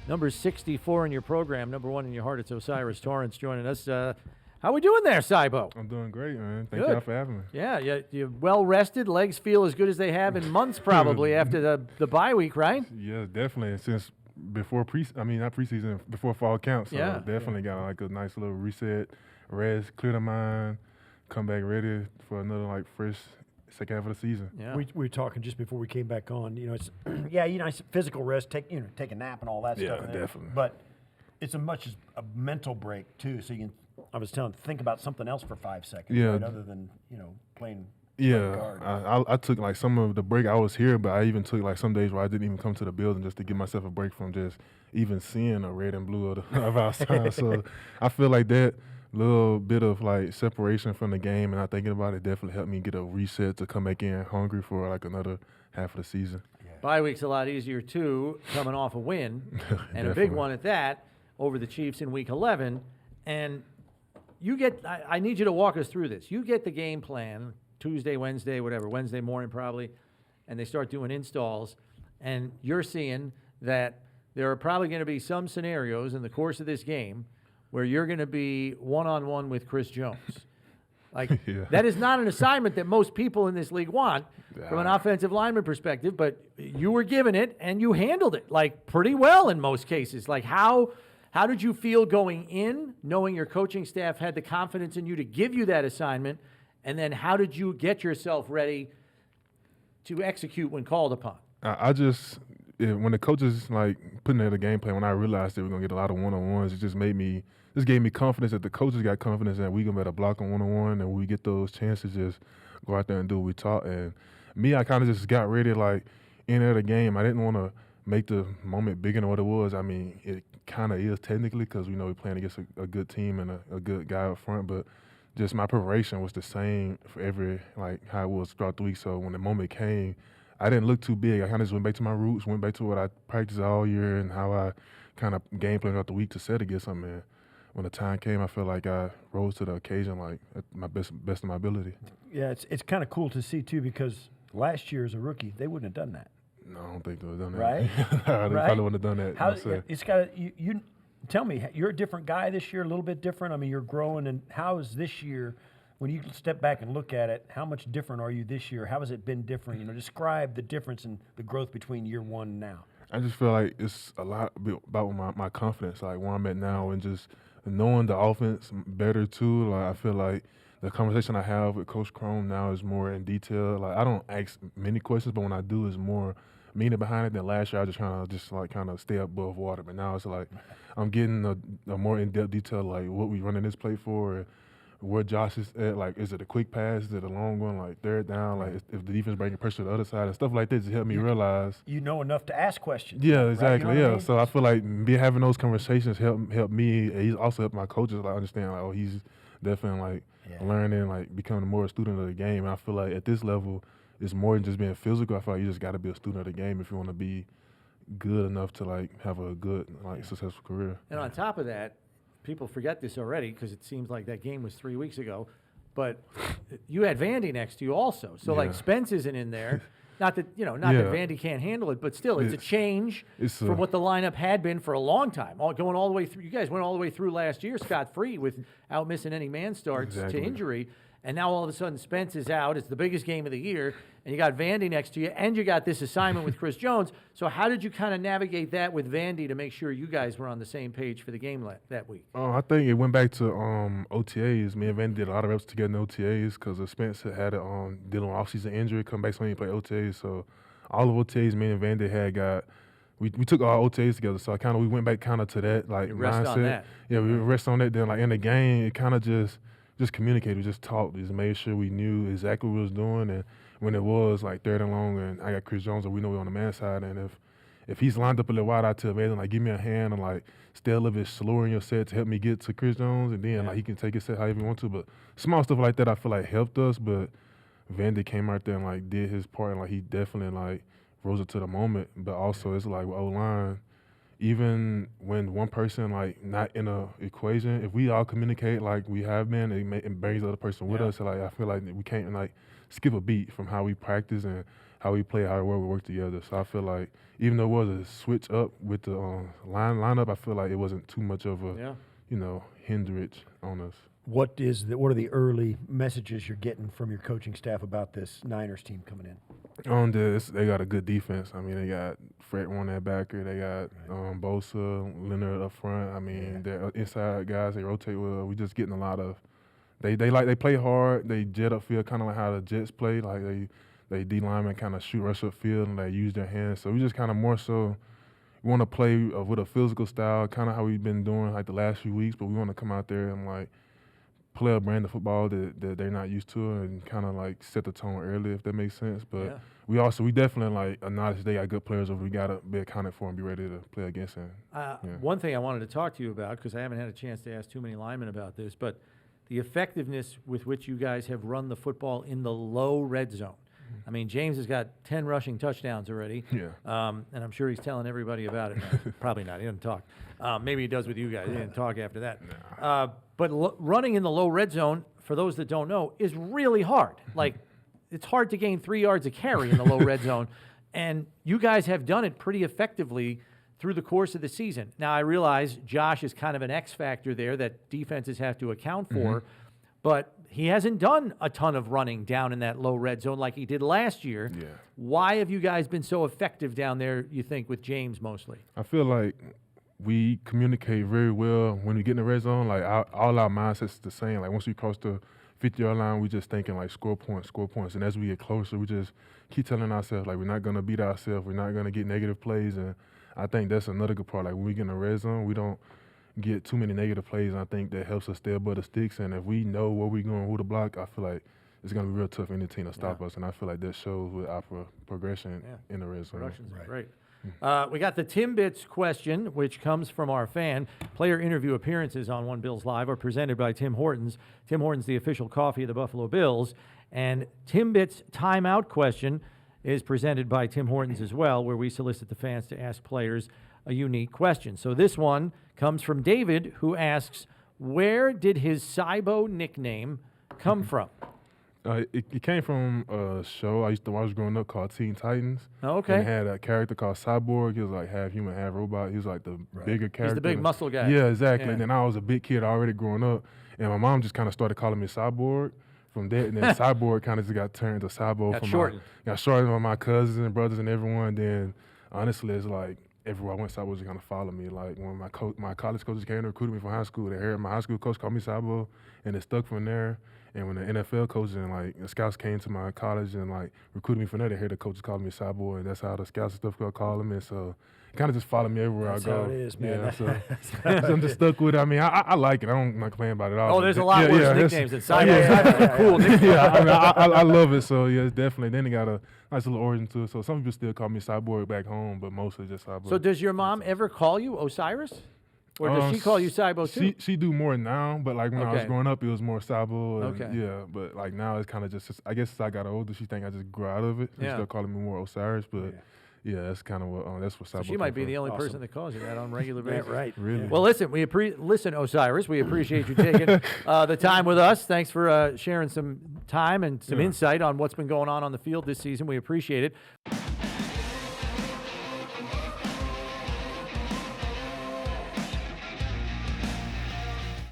Number 64 in your program, number 1 in your heart. It's O'Cyrus Torrence joining us. How we doing there, Cybo? I'm doing great, man. Thank Good. y'all for having me. Yeah, you're well rested. Legs feel as good as they have in months, probably after the bye week, right? Yeah, definitely. Since before not preseason, before fall camp. So Yeah. definitely got like a nice little reset, rest, clear the mind, come back ready for another like fresh second half of the season. Yeah. We were talking just before we came back on. You know, it's it's physical rest, take a nap and all that Yeah, stuff. definitely. But it's as a mental break too. So you can, I was telling, think about something else for 5 seconds, Yeah. right, other than playing. Yeah, guard. I took like some of the break. I was here, but I even took like some days where I didn't even come to the building just to give myself a break from just even seeing the red and blue of outside. So I feel like that little bit of like separation from the game and not thinking about it definitely helped me get a reset to come back in hungry for like another half of the season. Bye week's a lot easier, too, coming off a win, and a big Definitely. one at that, over the Chiefs in Week 11. And you get, I need you to walk us through this. You get the game plan Tuesday, Wednesday, whatever, Wednesday morning probably, and they start doing installs, and you're seeing that there are probably going to be some scenarios in the course of this game where you're going to be one-on-one with Chris Jones. Like, Yeah. that is not an assignment that most people in this league want from an Yeah. offensive lineman perspective, but you were given it and you handled it, like, pretty well in most cases. Like, how did you feel going in, knowing your coaching staff had the confidence in you to give you that assignment, and then how did you get yourself ready to execute when called upon? I just when the coaches like putting in the game plan, when I realized they were gonna get a lot of one-on-ones, it just gave me confidence that the coaches got confidence that we gonna better block on one-on-one, and when we get those chances, just go out there and do what we taught. And me, I kind of just got ready like in there the game. I didn't want to make the moment bigger than what it was. I mean, it kind of is technically because we know we're playing against a good team and a good guy up front, but just my preparation was the same for every like how it was throughout the week. So when the moment came, I didn't look too big. I kind of just went back to my roots, went back to what I practiced all year and how I kind of game planned throughout the week to set against them. And when the time came, I felt like I rose to the occasion like at my best of my ability. Yeah, it's kind of cool to see too, because last year as a rookie they wouldn't have done that. No, I don't think they would have done that. Right? They Right? probably wouldn't have done that. How myself. it's got you tell me, you're a different guy this year, a little bit different. I mean, you're growing, and how is this year? When you step back and look at it, how much different are you this year? How has it been different? You know, describe the difference in the growth between year one and now. I just feel like it's a lot about my confidence, like where I'm at now, and just knowing the offense better too. Like I feel like the conversation I have with Coach Chrome now is more in detail. Like I don't ask many questions, but when I do, it's more meaning behind it than last year. I just trying to kind of stay above water. But now it's like I'm getting a more in-depth detail, like what we running this play for. Where Josh is at, like, is it a quick pass? Is it a long one, like third down? Like, if the defense bringing pressure to the other side and stuff like this, to help me realize. You know enough to ask questions. Yeah, right? exactly. You know what I Yeah, mean? so I feel like having those conversations help me. He's also helped my coaches like understand like, oh, he's definitely like learning, like becoming more a student of the game. And I feel like at this level, it's more than just being physical. I feel like you just got to be a student of the game if you want to be good enough to like have a good successful career. And on top of that, people forget this already because it seems like that game was 3 weeks ago, but you had Vandy next to you also. So, like, Yeah. Spence isn't in there. Not that, that Yeah. Vandy can't handle it, but still, it's a change it's from what the lineup had been for a long time. Going all the way through. You guys went all the way through last year scot-free without missing any man starts Exactly. to injury. And now all of a sudden Spence is out. It's the biggest game of the year. And you got Vandy next to you. And you got this assignment with Chris Jones. So how did you kind of navigate that with Vandy to make sure you guys were on the same page for the game that week? I think it went back to OTAs. Me and Vandy did a lot of reps together in OTAs because Spence had dealing with off-season injury, come back so he played OTAs. So all of OTAs me and Vandy had got. We took all OTAs together, so we went back kind of to that like You rest mindset. on that. Yeah, we rest on that. Then like in the game, it kind of just communicated, we just talked, just made sure we knew exactly what we was doing. And when it was like third and long, and I got Chris Jones, and we know we're on the man side, and if he's lined up a little wide, I tell Vandy like give me a hand and like stay a little bit slower in your set to help me get to Chris Jones, and then like he can take his set however he want to. But small stuff like that I feel like helped us. But Vandy came out there and like did his part, and like he definitely like rose up to the moment. But also it's like with O-line, even when one person like not in a equation, if we all communicate like we have been, it brings the other person with us. So, like I feel like we can't like skip a beat from how we practice and how we play, how we work together. So I feel like even though it was a switch up with the lineup, I feel like it wasn't too much of a hindrance on us. What are the early messages you're getting from your coaching staff about this Niners team coming in? They got a good defense. I mean, they got Fred on that backer. They got Bosa, Leonard up front. I mean, they're inside guys. They rotate well. We just getting a lot of. They play hard. They jet upfield, kind of like how the Jets play. Like they D linemen kind of shoot rush upfield and they use their hands. So we just kind of more so want to play with a physical style, kind of how we've been doing like the last few weeks. But we want to come out there and like play a brand of football that they're not used to and kind of like set the tone early, if that makes sense. But we definitely like acknowledge they got good players, but we got to be accounted for and be ready to play against them. One thing I wanted to talk to you about, because I haven't had a chance to ask too many linemen about this, but the effectiveness with which you guys have run the football in the low red zone. I mean, James has got 10 rushing touchdowns already. Yeah. And I'm sure he's telling everybody about it now. Probably not. He doesn't talk. Maybe he does with you guys. He didn't talk after that. But running in the low red zone, for those that don't know, is really hard. Like, it's hard to gain 3 yards a carry in the low red zone. And you guys have done it pretty effectively through the course of the season. Now, I realize Josh is kind of an X factor there that defenses have to account for, but he hasn't done a ton of running down in that low red zone like he did last year. Yeah. Why have you guys been so effective down there, you think, with James mostly? I feel like we communicate very well when we get in the red zone. Like all our mindsets the same. Like once we cross the 50-yard line, we just thinking like score points. And as we get closer, we just keep telling ourselves like we're not gonna beat ourselves. We're not gonna get negative plays. And I think that's another good part. Like when we get in the red zone, we don't get too many negative plays. And I think that helps us stay above the sticks. And if we know where we're going, who to block, I feel like it's gonna be real tough for any team to stop us. And I feel like that shows with our progression in the red zone. Production's great. We got the Timbits question, which comes from our fan. Player interview appearances on One Bills Live are presented by Tim Hortons. Tim Hortons, the official coffee of the Buffalo Bills. And Timbits Timeout question is presented by Tim Hortons as well, where we solicit the fans to ask players a unique question. So this one comes from David, who asks, where did his Cybo nickname come from? It came from a show I used to watch growing up called Teen Titans. Oh, okay. And it had a character called Cyborg. He was like half human, half robot. He was like the bigger character. He's the big muscle guy. Yeah, exactly. Yeah. And then I was a big kid already growing up, and my mom just kind of started calling me Cyborg from that. And then Cyborg kind of just got turned to Cybo. Got shortened by my cousins and brothers and everyone. Then honestly, it's like everywhere I went, Cybo just kind of followed me. Like when my college coaches came to recruit me from high school, they heard my high school coach call me Cybo, and it stuck from there. And when the NFL coaches and like the scouts came to my college and like recruited me from there, they heard the coaches calling me Cybo, and that's how the scouts and stuff got calling me. So it kind of just followed me everywhere I go. That's how it is, man. Yeah, so I'm just stuck with it. I mean, I like it. I don't like playing about it all. Oh, there's a lot worse nicknames than Cybo. Yeah. Cool nickname. Yeah, I mean, I love it. So yeah, it's definitely. Then it got a nice little origin to it. So some people still call me Cyborg back home, but mostly just Cyborg. So does your mom ever call you O'Cyrus? Or does she call you Cybo too? She do more now, but like when I was growing up, it was more Cybo. And yeah, but like now it's kind of just, I guess as I got older, she think I just grew out of it. She's still calling me more O'Cyrus, but yeah, that's kind of what, that's what Cybo. So she might be the only person that calls you that on a regular basis. Right. Really? Well, listen, listen, O'Cyrus, we appreciate you taking the time with us. Thanks for sharing some time and some insight on what's been going on the field this season. We appreciate it.